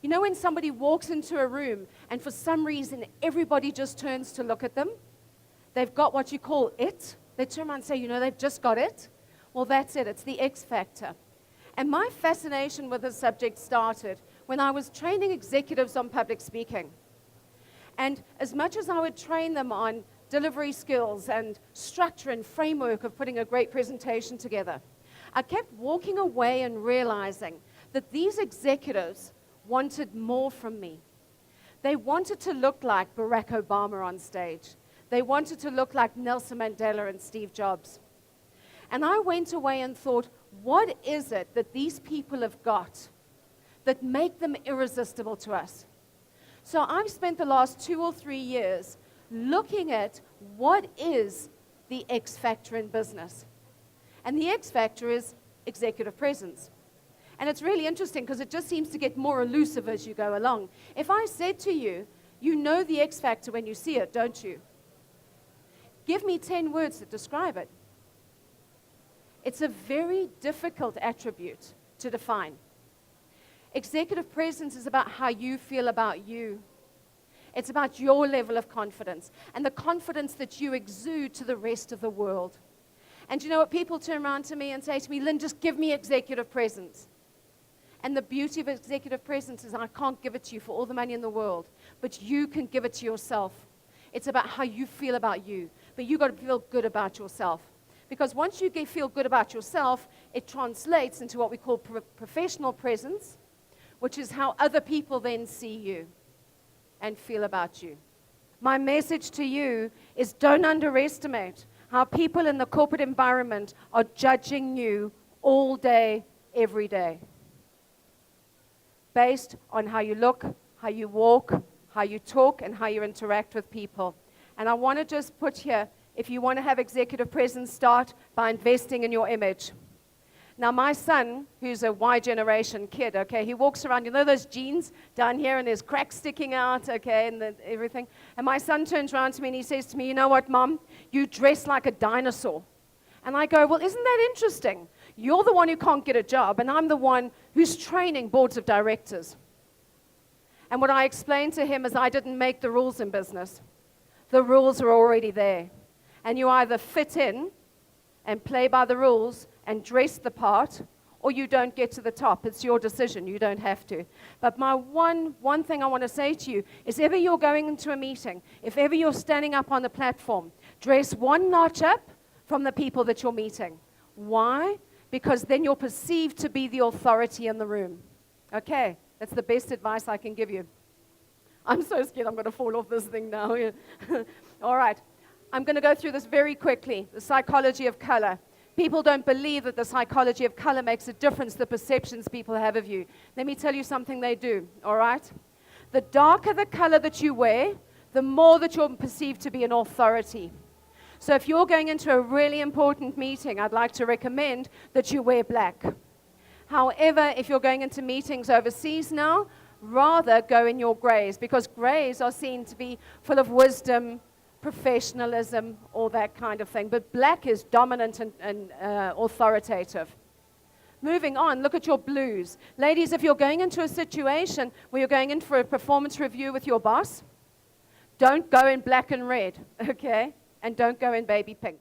You know when somebody walks into a room and for some reason everybody just turns to look at them? They've got what you call it. They turn around and say, you know, they've just got it. Well, that's it. It's the X factor. And my fascination with this subject started when I was training executives on public speaking. And as much as I would train them on delivery skills and structure and framework of putting a great presentation together, I kept walking away and realizing that these executives wanted more from me. They wanted to look like Barack Obama on stage. They wanted to look like Nelson Mandela and Steve Jobs. And I went away and thought, what is it that these people have got that make them irresistible to us? So I've spent the last 2 or 3 years looking at what is the X factor in business. And the X factor is executive presence. And it's really interesting because it just seems to get more elusive as you go along. If I said to you, you know the X factor when you see it, don't you? Give me 10 words that describe it. It's a very difficult attribute to define. Executive presence is about how you feel about you. It's about your level of confidence and the confidence that you exude to the rest of the world. And you know what? People turn around to me and say to me, Lynn, just give me executive presence. And the beauty of executive presence is I can't give it to you for all the money in the world, but you can give it to yourself. It's about how you feel about you, but you've got to feel good about yourself. Because once you feel good about yourself, it translates into what we call professional presence, which is how other people then see you and feel about you. My message to you is don't underestimate how people in the corporate environment are judging you all day, every day, based on how you look, how you walk, how you talk, and how you interact with people. And I want to just put here, if you want to have executive presence, start by investing in your image. Now, my son, who's a Y generation kid, okay, he walks around, you know those jeans down here, and there's cracks sticking out, okay, and everything. And my son turns around to me and he says to me, you know what, Mom? You dress like a dinosaur. And I go, well, isn't that interesting? You're the one who can't get a job, and I'm the one who's training boards of directors. And what I explained to him is I didn't make the rules in business. The rules are already there. And you either fit in and play by the rules and dress the part, or you don't get to the top. It's your decision. You don't have to. But my one thing I want to say to you is if ever you're going into a meeting, if ever you're standing up on the platform, dress one notch up from the people that you're meeting. Why? Because then you're perceived to be the authority in the room. Okay, that's the best advice I can give you. I'm so scared I'm going to fall off this thing now. All right. I'm going to go through this very quickly. The psychology of color. People don't believe that the psychology of color makes a difference, the perceptions people have of you. Let me tell you something they do, all right? The darker the color that you wear, the more that you're perceived to be an authority. So if you're going into a really important meeting, I'd like to recommend that you wear black. However, if you're going into meetings overseas now, rather go in your grays, because grays are seen to be full of wisdom, professionalism, all that kind of thing. But black is dominant and authoritative. Moving on, look at your blues. Ladies, if you're going into a situation where you're going in for a performance review with your boss, don't go in black and red, okay? And don't go in baby pink.